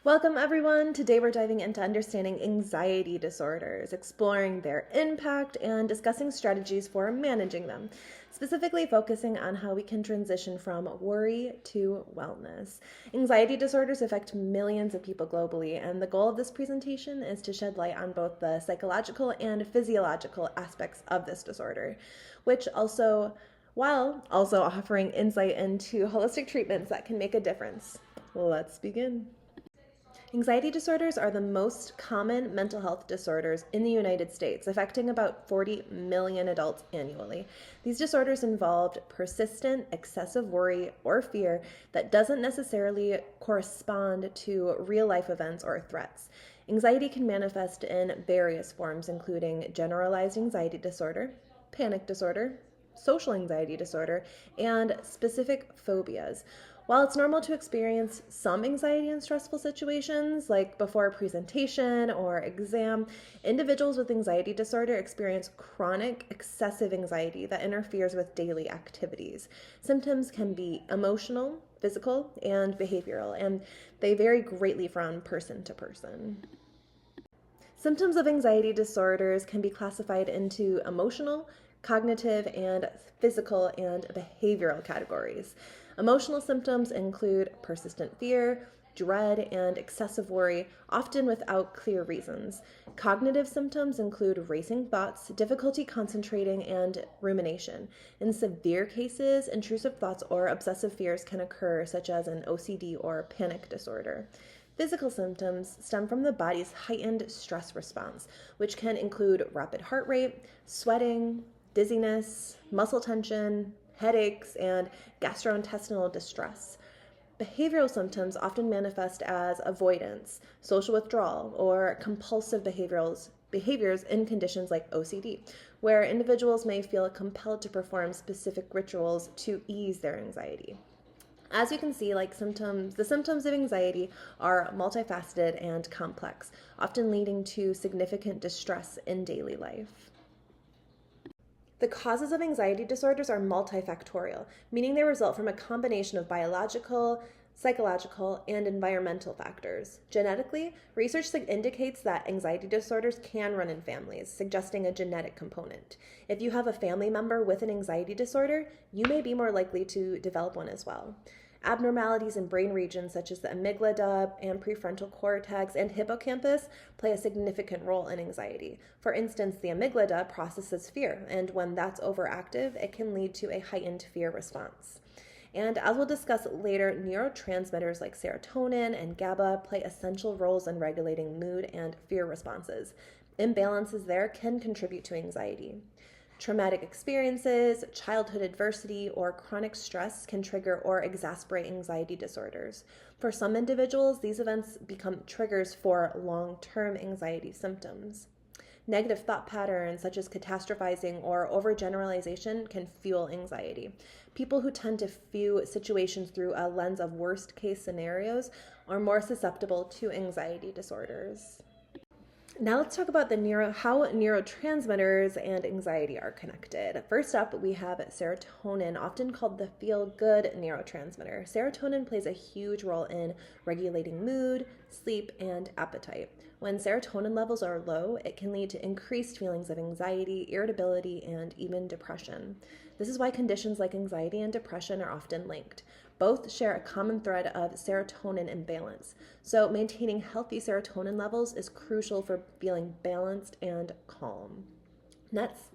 Welcome, everyone. Today we're diving into understanding anxiety disorders, exploring their impact, and discussing strategies for managing them, specifically focusing on how we can transition from worry to wellness. Anxiety disorders affect millions of people globally, and the goal of this presentation is to shed light on both the psychological and physiological aspects of this disorder, while also offering insight into holistic treatments that can make a difference. Let's begin. Anxiety disorders are the most common mental health disorders in the United States, affecting about 40 million adults annually. These disorders involve persistent, excessive worry or fear that doesn't necessarily correspond to real-life events or threats. Anxiety can manifest in various forms, including generalized anxiety disorder, panic disorder, social anxiety disorder, and specific phobias. While it's normal to experience some anxiety in stressful situations, like before a presentation or exam, individuals with anxiety disorder experience chronic, excessive anxiety that interferes with daily activities. Symptoms can be emotional, physical, and behavioral, and they vary greatly from person to person. Symptoms of anxiety disorders can be classified into emotional, cognitive, and physical and behavioral categories. Emotional symptoms include persistent fear, dread, and excessive worry, often without clear reasons. Cognitive symptoms include racing thoughts, difficulty concentrating, and rumination. In severe cases, intrusive thoughts or obsessive fears can occur, such as an OCD or panic disorder. Physical symptoms stem from the body's heightened stress response, which can include rapid heart rate, sweating, dizziness, muscle tension, headaches, and gastrointestinal distress. Behavioral symptoms often manifest as avoidance, social withdrawal, or compulsive behaviors in conditions like OCD, where individuals may feel compelled to perform specific rituals to ease their anxiety. As you can see, the symptoms of anxiety are multifaceted and complex, often leading to significant distress in daily life. The causes of anxiety disorders are multifactorial, meaning they result from a combination of biological, psychological, and environmental factors. Genetically, research indicates that anxiety disorders can run in families, suggesting a genetic component. If you have a family member with an anxiety disorder, you may be more likely to develop one as well. Abnormalities in brain regions such as the amygdala and prefrontal cortex and hippocampus play a significant role in anxiety. For instance, the amygdala processes fear, and when that's overactive, it can lead to a heightened fear response. And as we'll discuss later, neurotransmitters like serotonin and GABA play essential roles in regulating mood and fear responses. Imbalances there can contribute to anxiety. Traumatic experiences, childhood adversity, or chronic stress can trigger or exacerbate anxiety disorders. For some individuals, these events become triggers for long-term anxiety symptoms. Negative thought patterns such as catastrophizing or overgeneralization can fuel anxiety. People who tend to view situations through a lens of worst-case scenarios are more susceptible to anxiety disorders. Now let's talk about how neurotransmitters and anxiety are connected. First up, we have serotonin, often called the feel-good neurotransmitter. Serotonin plays a huge role in regulating mood, sleep, and appetite. When serotonin levels are low, it can lead to increased feelings of anxiety, irritability, and even depression. This is why conditions like anxiety and depression are often linked. Both share a common thread of serotonin imbalance. So maintaining healthy serotonin levels is crucial for feeling balanced and calm.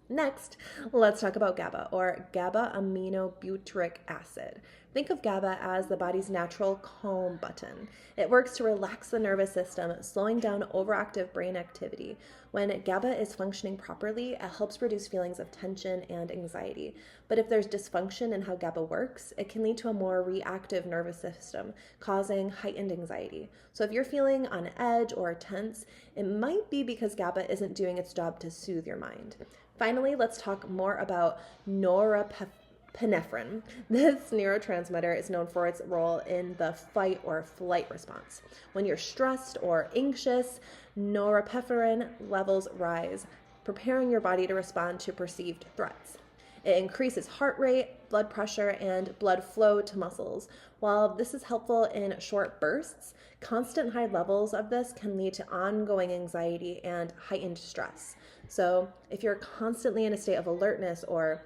Next, let's talk about GABA, or GABA-aminobutyric acid. Think of GABA as the body's natural calm button. It works to relax the nervous system, slowing down overactive brain activity. When GABA is functioning properly, it helps reduce feelings of tension and anxiety. But if there's dysfunction in how GABA works, it can lead to a more reactive nervous system, causing heightened anxiety. So if you're feeling on edge or tense, it might be because GABA isn't doing its job to soothe your mind. Finally, let's talk more about norepinephrine. This neurotransmitter is known for its role in the fight or flight response. When you're stressed or anxious, norepinephrine levels rise, preparing your body to respond to perceived threats. It increases heart rate, blood pressure, and blood flow to muscles. While this is helpful in short bursts, constant high levels of this can lead to ongoing anxiety and heightened stress. So if you're constantly in a state of alertness or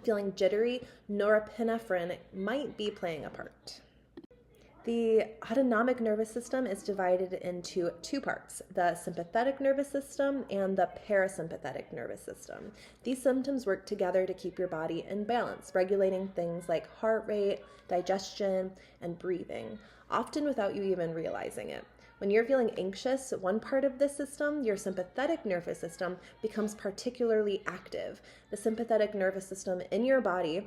feeling jittery, norepinephrine might be playing a part. The autonomic nervous system is divided into two parts, the sympathetic nervous system and the parasympathetic nervous system. These systems work together to keep your body in balance, regulating things like heart rate, digestion, and breathing, often without you even realizing it. When you're feeling anxious, one part of this system, your sympathetic nervous system, becomes particularly active. The sympathetic nervous system in your body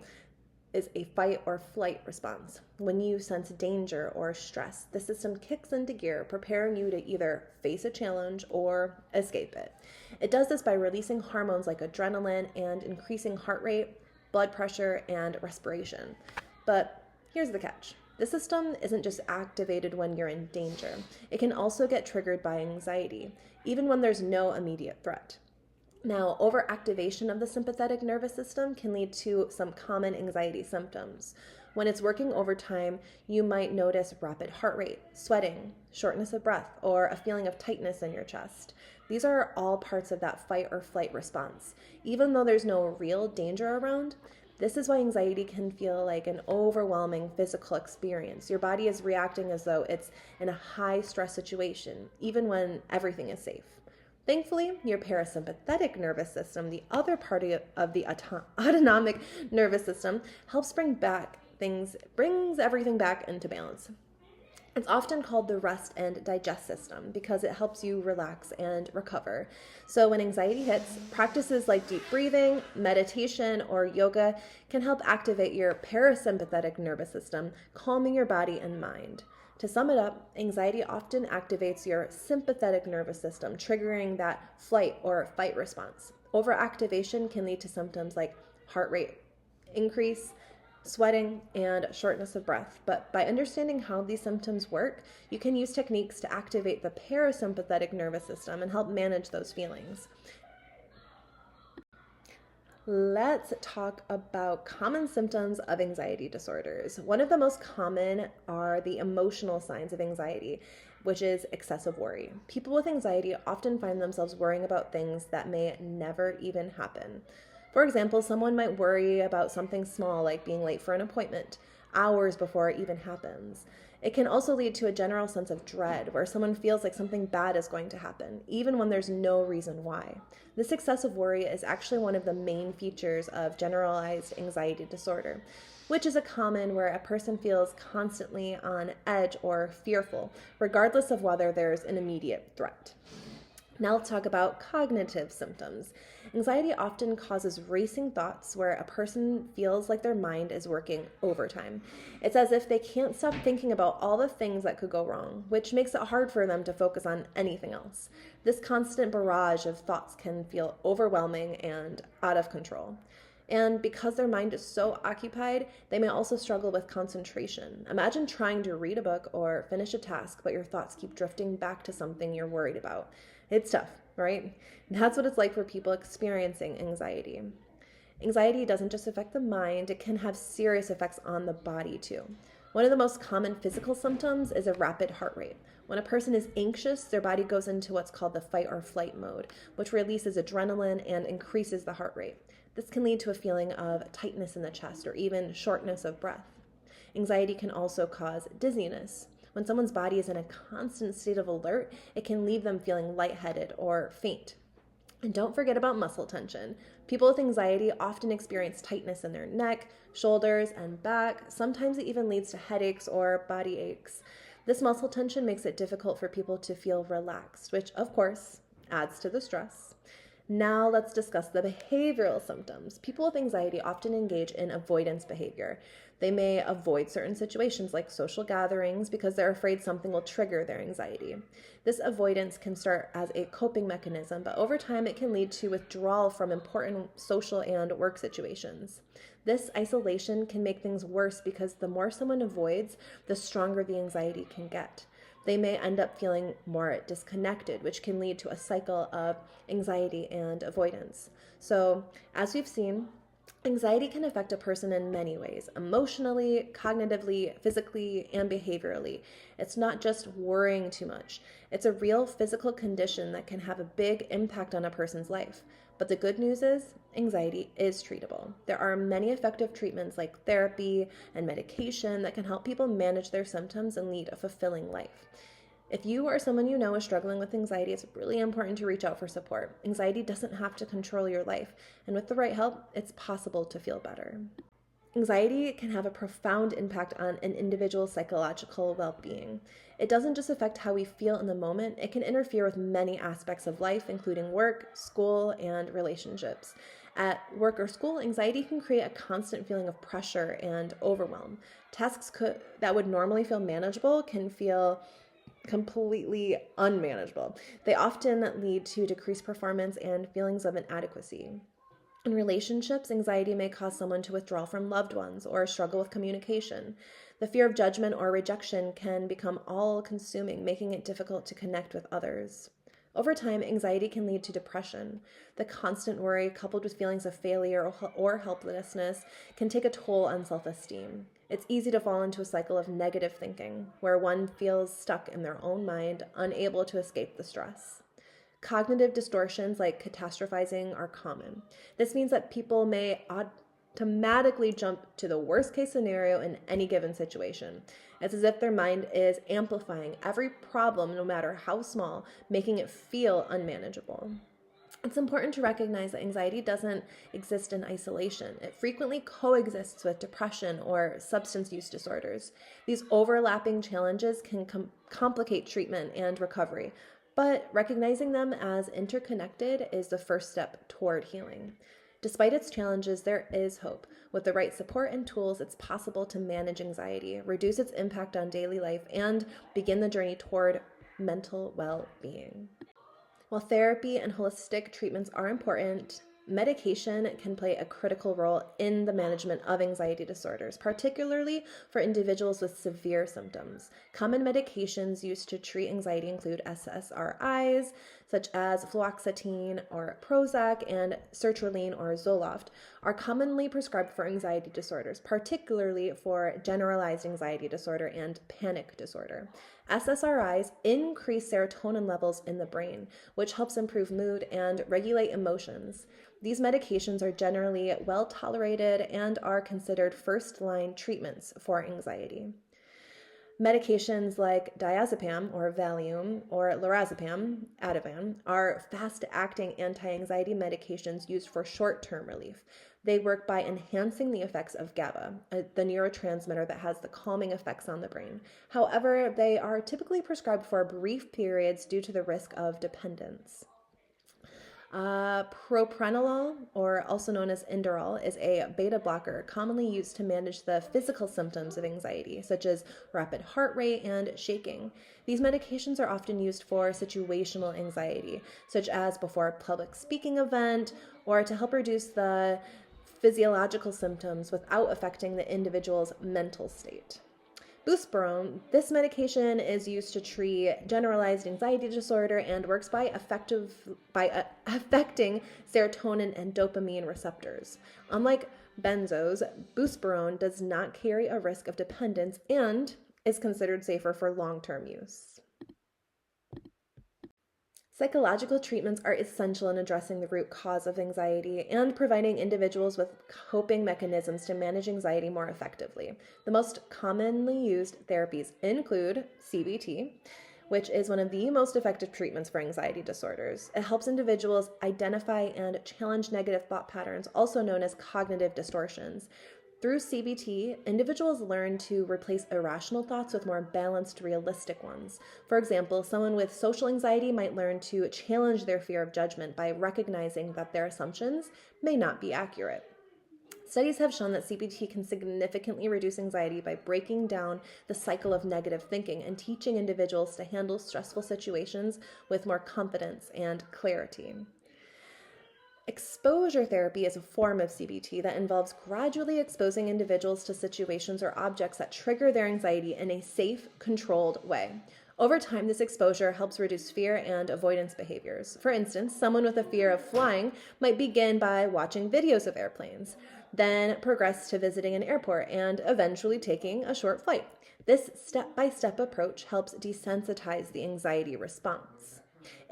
is a fight or flight response. When you sense danger or stress, the system kicks into gear, preparing you to either face a challenge or escape it. It does this by releasing hormones like adrenaline and increasing heart rate, blood pressure, and respiration. But here's the catch. The system isn't just activated when you're in danger. It can also get triggered by anxiety, even when there's no immediate threat. Now, overactivation of the sympathetic nervous system can lead to some common anxiety symptoms. When it's working overtime, you might notice rapid heart rate, sweating, shortness of breath, or a feeling of tightness in your chest. These are all parts of that fight or flight response. Even though there's no real danger around, this is why anxiety can feel like an overwhelming physical experience. Your body is reacting as though it's in a high stress situation, even when everything is safe. Thankfully, your parasympathetic nervous system, the other part of the autonomic nervous system, helps brings everything back into balance. It's often called the rest and digest system because it helps you relax and recover. So when anxiety hits, practices like deep breathing, meditation, or yoga can help activate your parasympathetic nervous system, calming your body and mind. To sum it up, anxiety often activates your sympathetic nervous system, triggering that flight or fight response. Overactivation can lead to symptoms like heart rate increase, sweating, and shortness of breath. But by understanding how these symptoms work, you can use techniques to activate the parasympathetic nervous system and help manage those feelings. Let's talk about common symptoms of anxiety disorders. One of the most common are the emotional signs of anxiety, which is excessive worry. People with anxiety often find themselves worrying about things that may never even happen. For example, someone might worry about something small like being late for an appointment, hours before it even happens. It can also lead to a general sense of dread where someone feels like something bad is going to happen, even when there's no reason why. This excessive worry is actually one of the main features of generalized anxiety disorder, which is a common where a person feels constantly on edge or fearful, regardless of whether there's an immediate threat. Now let's talk about cognitive symptoms. Anxiety often causes racing thoughts where a person feels like their mind is working overtime. It's as if they can't stop thinking about all the things that could go wrong, which makes it hard for them to focus on anything else. This constant barrage of thoughts can feel overwhelming and out of control. And because their mind is so occupied, they may also struggle with concentration. Imagine trying to read a book or finish a task, but your thoughts keep drifting back to something you're worried about. It's tough, right? That's what it's like for people experiencing anxiety. Anxiety doesn't just affect the mind, it can have serious effects on the body too. One of the most common physical symptoms is a rapid heart rate. When a person is anxious, their body goes into what's called the fight or flight mode, which releases adrenaline and increases the heart rate. This can lead to a feeling of tightness in the chest or even shortness of breath. Anxiety can also cause dizziness. When someone's body is in a constant state of alert, it can leave them feeling lightheaded or faint. And don't forget about muscle tension. People with anxiety often experience tightness in their neck, shoulders, and back. Sometimes it even leads to headaches or body aches. This muscle tension makes it difficult for people to feel relaxed, which of course adds to the stress. Now let's discuss the behavioral symptoms. People with anxiety often engage in avoidance behavior. They may avoid certain situations like social gatherings because they're afraid something will trigger their anxiety. This avoidance can start as a coping mechanism, but over time it can lead to withdrawal from important social and work situations. This isolation can make things worse because the more someone avoids, the stronger the anxiety can get. They may end up feeling more disconnected, which can lead to a cycle of anxiety and avoidance. So, as we've seen, Anxiety can affect a person in many ways: emotionally, cognitively, physically, and behaviorally. It's not just worrying too much, it's a real physical condition that can have a big impact on a person's life. But the good news is, anxiety is treatable. There are many effective treatments like therapy and medication that can help people manage their symptoms and lead a fulfilling life. If you or someone you know is struggling with anxiety, it's really important to reach out for support. Anxiety doesn't have to control your life, and with the right help, it's possible to feel better. Anxiety can have a profound impact on an individual's psychological well being. It doesn't just affect how we feel in the moment, it can interfere with many aspects of life, including work, school, and relationships. At work or school, anxiety can create a constant feeling of pressure and overwhelm. That would normally feel manageable can feel completely unmanageable. They often lead to decreased performance and feelings of inadequacy. In relationships, anxiety may cause someone to withdraw from loved ones or struggle with communication. The fear of judgment or rejection can become all-consuming, making it difficult to connect with others. Over time, anxiety can lead to depression. The constant worry, coupled with feelings of failure or helplessness, can take a toll on self-esteem. It's easy to fall into a cycle of negative thinking, where one feels stuck in their own mind, unable to escape the stress. Cognitive distortions like catastrophizing are common. This means that people may automatically jump to the worst case scenario in any given situation. It's as if their mind is amplifying every problem, no matter how small, making it feel unmanageable. It's important to recognize that anxiety doesn't exist in isolation. It frequently coexists with depression or substance use disorders. These overlapping challenges can complicate treatment and recovery, but recognizing them as interconnected is the first step toward healing. Despite its challenges, there is hope. With the right support and tools, it's possible to manage anxiety, reduce its impact on daily life, and begin the journey toward mental well-being. While therapy and holistic treatments are important, medication can play a critical role in the management of anxiety disorders, particularly for individuals with severe symptoms. Common medications used to treat anxiety include SSRIs, such as fluoxetine or Prozac, and sertraline or Zoloft, are commonly prescribed for anxiety disorders, particularly for generalized anxiety disorder and panic disorder. SSRIs increase serotonin levels in the brain, which helps improve mood and regulate emotions. These medications are generally well tolerated and are considered first-line treatments for anxiety. Medications like diazepam or Valium or lorazepam, Ativan, are fast-acting anti-anxiety medications used for short-term relief. They work by enhancing the effects of GABA, the neurotransmitter that has the calming effects on the brain. However, they are typically prescribed for brief periods due to the risk of dependence. Propranolol, or also known as Inderal, is a beta blocker commonly used to manage the physical symptoms of anxiety, such as rapid heart rate and shaking. These medications are often used for situational anxiety, such as before a public speaking event, or to help reduce the physiological symptoms without affecting the individual's mental state. Buspirone, this medication is used to treat generalized anxiety disorder and works by affecting serotonin and dopamine receptors. Unlike benzos, buspirone does not carry a risk of dependence and is considered safer for long-term use. Psychological treatments are essential in addressing the root cause of anxiety and providing individuals with coping mechanisms to manage anxiety more effectively. The most commonly used therapies include CBT, which is one of the most effective treatments for anxiety disorders. It helps individuals identify and challenge negative thought patterns, also known as cognitive distortions. Through CBT, individuals learn to replace irrational thoughts with more balanced, realistic ones. For example, someone with social anxiety might learn to challenge their fear of judgment by recognizing that their assumptions may not be accurate. Studies have shown that CBT can significantly reduce anxiety by breaking down the cycle of negative thinking and teaching individuals to handle stressful situations with more confidence and clarity. Exposure therapy is a form of CBT that involves gradually exposing individuals to situations or objects that trigger their anxiety in a safe, controlled way. Over time, this exposure helps reduce fear and avoidance behaviors. For instance, someone with a fear of flying might begin by watching videos of airplanes. then progress to visiting an airport and eventually taking a short flight. This step-by-step approach helps desensitize the anxiety response.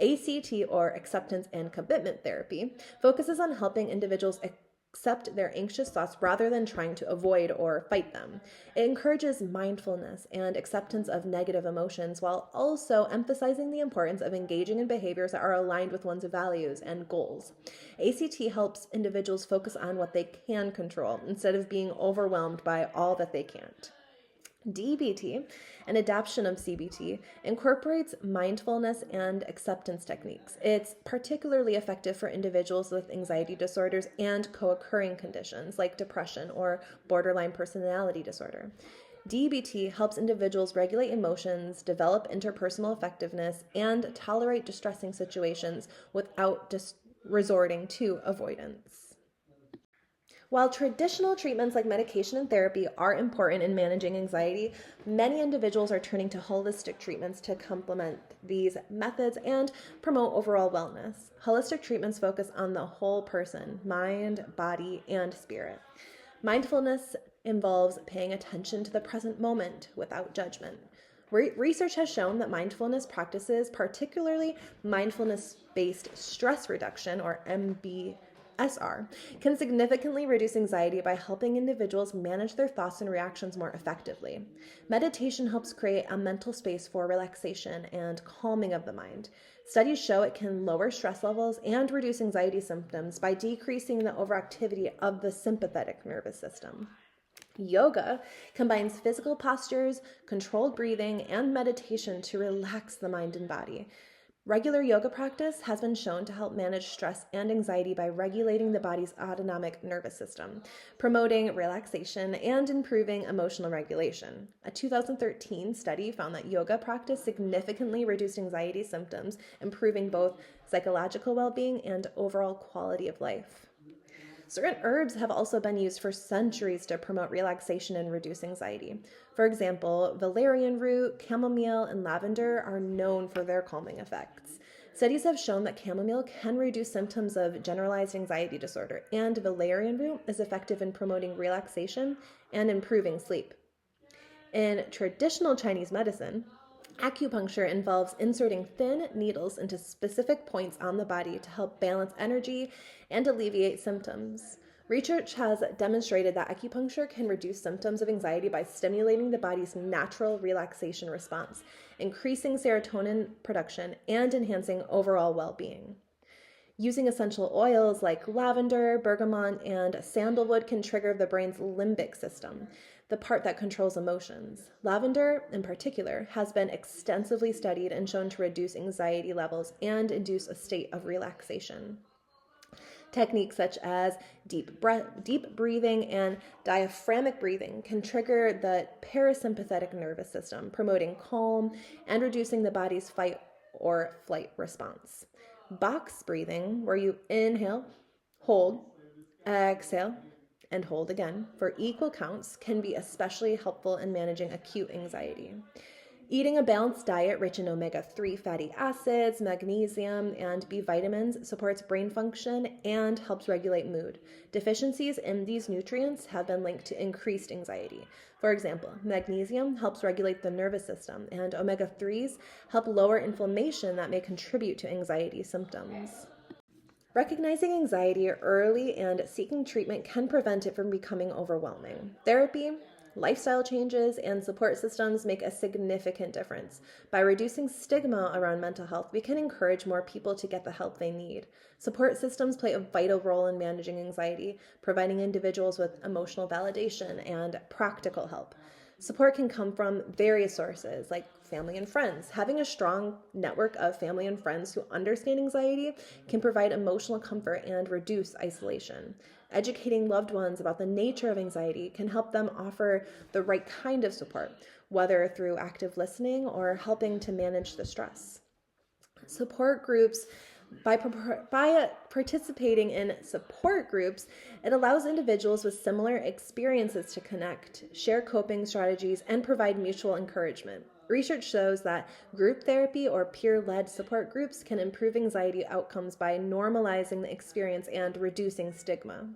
ACT, or acceptance and commitment therapy, focuses on helping individuals accept their anxious thoughts rather than trying to avoid or fight them. It encourages mindfulness and acceptance of negative emotions while also emphasizing the importance of engaging in behaviors that are aligned with one's values and goals. ACT helps individuals focus on what they can control instead of being overwhelmed by all that they can't. DBT, an adaptation of CBT, incorporates mindfulness and acceptance techniques. It's particularly effective for individuals with anxiety disorders and co-occurring conditions like depression or borderline personality disorder. DBT helps individuals regulate emotions, develop interpersonal effectiveness, and tolerate distressing situations without resorting to avoidance. While traditional treatments like medication and therapy are important in managing anxiety, many individuals are turning to holistic treatments to complement these methods and promote overall wellness. Holistic treatments focus on the whole person, mind, body, and spirit. Mindfulness involves paying attention to the present moment without judgment. Research has shown that mindfulness practices, particularly mindfulness-based stress reduction, or MBSR, can significantly reduce anxiety by helping individuals manage their thoughts and reactions more effectively. Meditation helps create a mental space for relaxation and calming of the mind. Studies show it can lower stress levels and reduce anxiety symptoms by decreasing the overactivity of the sympathetic nervous system. Yoga combines physical postures, controlled breathing, and meditation to relax the mind and body. Regular yoga practice has been shown to help manage stress and anxiety by regulating the body's autonomic nervous system, promoting relaxation, and improving emotional regulation. A 2013 study found that yoga practice significantly reduced anxiety symptoms, improving both psychological well-being and overall quality of life. Certain herbs have also been used for centuries to promote relaxation and reduce anxiety. For example, valerian root, chamomile, and lavender are known for their calming effects. Studies have shown that chamomile can reduce symptoms of generalized anxiety disorder, and valerian root is effective in promoting relaxation and improving sleep. In traditional Chinese medicine, acupuncture involves inserting thin needles into specific points on the body to help balance energy and alleviate symptoms. Research has demonstrated that acupuncture can reduce symptoms of anxiety by stimulating the body's natural relaxation response, increasing serotonin production, and enhancing overall well-being. Using essential oils like lavender, bergamot, and sandalwood can trigger the brain's limbic system, the part that controls emotions. Lavender, in particular, has been extensively studied and shown to reduce anxiety levels and induce a state of relaxation. Techniques such as deep breathing and diaphragmatic breathing can trigger the parasympathetic nervous system, promoting calm and reducing the body's fight or flight response. Box breathing, where you inhale, hold, exhale, and hold again for equal counts, can be especially helpful in managing acute anxiety. Eating a balanced diet rich in omega-3 fatty acids, magnesium, and B vitamins supports brain function and helps regulate mood. Deficiencies in these nutrients have been linked to increased anxiety. For example, magnesium helps regulate the nervous system, and omega-3s help lower inflammation that may contribute to anxiety symptoms. Recognizing anxiety early and seeking treatment can prevent it from becoming overwhelming. Therapy, lifestyle changes, and support systems make a significant difference. By reducing stigma around mental health, we can encourage more people to get the help they need. Support systems play a vital role in managing anxiety, providing individuals with emotional validation and practical help. Support can come from various sources, like family and friends. Having a strong network of family and friends who understand anxiety can provide emotional comfort and reduce isolation. Educating loved ones about the nature of anxiety can help them offer the right kind of support, whether through active listening or helping to manage the stress. Support groups By participating in support groups, it allows individuals with similar experiences to connect, share coping strategies, and provide mutual encouragement. Research shows that group therapy or peer-led support groups can improve anxiety outcomes by normalizing the experience and reducing stigma.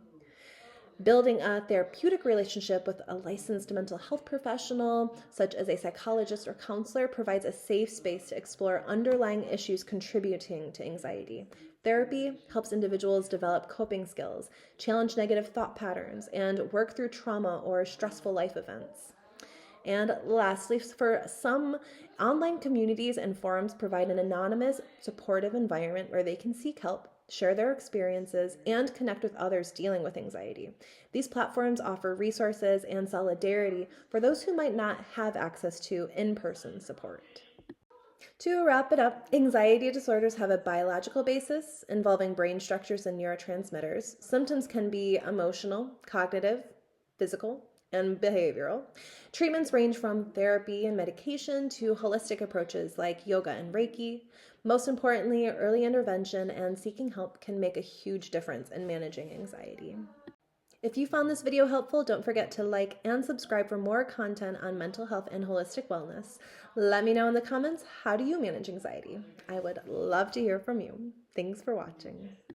Building a therapeutic relationship with a licensed mental health professional, such as a psychologist or counselor, provides a safe space to explore underlying issues contributing to anxiety. Therapy helps individuals develop coping skills, challenge negative thought patterns, and work through trauma or stressful life events. And lastly, for some, online communities and forums provide an anonymous, supportive environment where they can seek help, share their experiences, and connect with others dealing with anxiety. These platforms offer resources and solidarity for those who might not have access to in-person support. To wrap it up, anxiety disorders have a biological basis involving brain structures and neurotransmitters. Symptoms can be emotional, cognitive, physical, and behavioral. Treatments range from therapy and medication to holistic approaches like yoga and Reiki. Most importantly, early intervention and seeking help can make a huge difference in managing anxiety. If you found this video helpful, don't forget to like and subscribe for more content on mental health and holistic wellness. Let me know in the comments, how do you manage anxiety? I would love to hear from you. Thanks for watching.